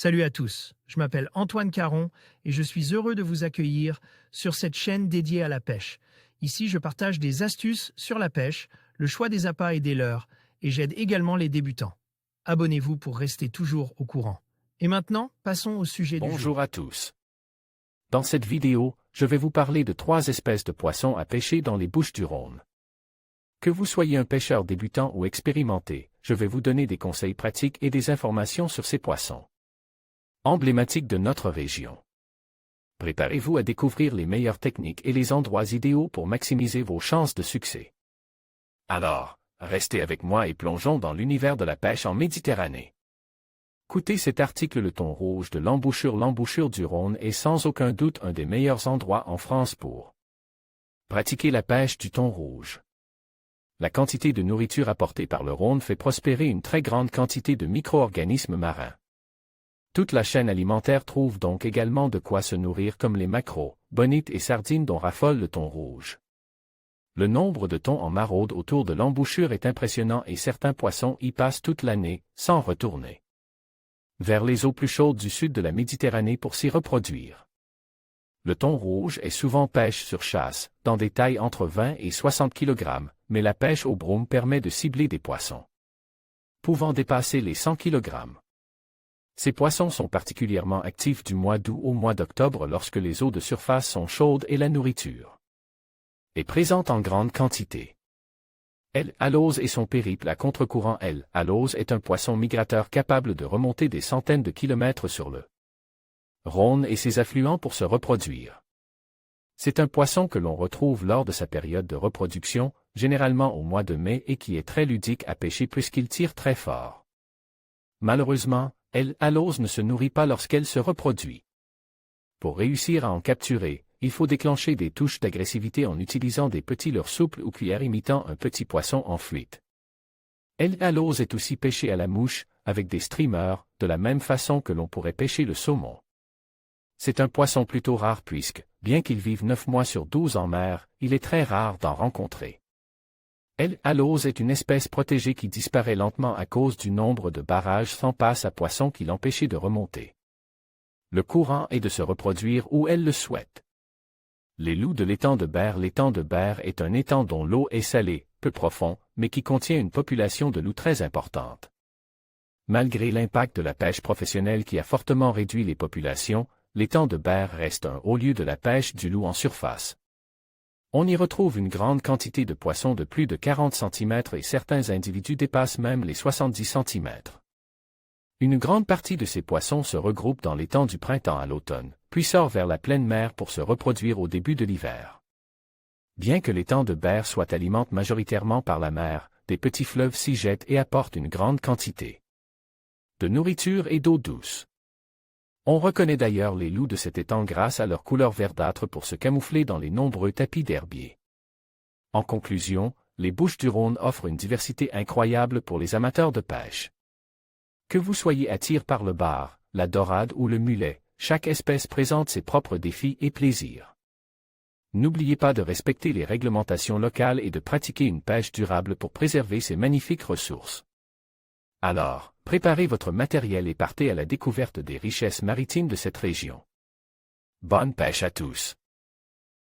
Salut à tous, je m'appelle Antoine Caron et je suis heureux de vous accueillir sur cette chaîne dédiée à la pêche. Ici, je partage des astuces sur la pêche, le choix des appâts et des leurres, et j'aide également les débutants. Abonnez-vous pour rester toujours au courant. Et maintenant, passons au sujet du jour. Bonjour à tous. Dans cette vidéo, je vais vous parler de 3 espèces de poissons à pêcher dans les Bouches-du-Rhône. Que vous soyez un pêcheur débutant ou expérimenté, je vais vous donner des conseils pratiques et des informations sur ces poissons emblématiques de notre région. Préparez-vous à découvrir les meilleures techniques et les endroits idéaux pour maximiser vos chances de succès. Alors, restez avec moi et plongeons dans l'univers de la pêche en Méditerranée. Écoutez cet article. Le thon rouge de l'embouchure du Rhône est sans aucun doute un des meilleurs endroits en France pour pratiquer la pêche du thon rouge. La quantité de nourriture apportée par le Rhône fait prospérer une très grande quantité de micro-organismes marins. Toute la chaîne alimentaire trouve donc également de quoi se nourrir, comme les maquereaux, bonites et sardines dont raffole le thon rouge. Le nombre de thons en maraude autour de l'embouchure est impressionnant et certains poissons y passent toute l'année, sans retourner vers les eaux plus chaudes du sud de la Méditerranée pour s'y reproduire. Le thon rouge est souvent pêche sur chasse, dans des tailles entre 20 et 60 kg, mais la pêche au brome permet de cibler des poissons pouvant dépasser les 100 kg. Ces poissons sont particulièrement actifs du mois d'août au mois d'octobre lorsque les eaux de surface sont chaudes et la nourriture est présente en grande quantité. L. Alose et son périple à contre-courant. L. Alose est un poisson migrateur capable de remonter des centaines de kilomètres sur le Rhône et ses affluents pour se reproduire. C'est un poisson que l'on retrouve lors de sa période de reproduction, généralement au mois de mai, et qui est très ludique à pêcher puisqu'il tire très fort. Malheureusement, L. Alose ne se nourrit pas lorsqu'elle se reproduit. Pour réussir à en capturer, il faut déclencher des touches d'agressivité en utilisant des petits leurres souples ou cuillères imitant un petit poisson en fuite. L. Alose est aussi pêché à la mouche, avec des streamers, de la même façon que l'on pourrait pêcher le saumon. C'est un poisson plutôt rare puisque, bien qu'il vive 9 mois sur 12 en mer, il est très rare d'en rencontrer. L. Alose est une espèce protégée qui disparaît lentement à cause du nombre de barrages sans passe à poissons qui l'empêchaient de remonter le courant et de se reproduire où elle le souhaite. Les loups de l'étang de Berre. L'étang de Berre est un étang dont l'eau est salée, peu profond, mais qui contient une population de loups très importante. Malgré l'impact de la pêche professionnelle qui a fortement réduit les populations, l'étang de Berre reste un haut lieu de la pêche du loup en surface. On y retrouve une grande quantité de poissons de plus de 40 cm et certains individus dépassent même les 70 cm. Une grande partie de ces poissons se regroupe dans l'étang du printemps à l'automne, puis sort vers la pleine mer pour se reproduire au début de l'hiver. Bien que l'étang de Berre soit alimenté majoritairement par la mer, des petits fleuves s'y jettent et apportent une grande quantité de nourriture et d'eau douce. On reconnaît d'ailleurs les loups de cet étang grâce à leur couleur verdâtre pour se camoufler dans les nombreux tapis d'herbier. En conclusion, les Bouches-du-Rhône offrent une diversité incroyable pour les amateurs de pêche. Que vous soyez attiré par le bar, la dorade ou le mulet, chaque espèce présente ses propres défis et plaisirs. N'oubliez pas de respecter les réglementations locales et de pratiquer une pêche durable pour préserver ces magnifiques ressources. Alors, préparez votre matériel et partez à la découverte des richesses maritimes de cette région. Bonne pêche à tous!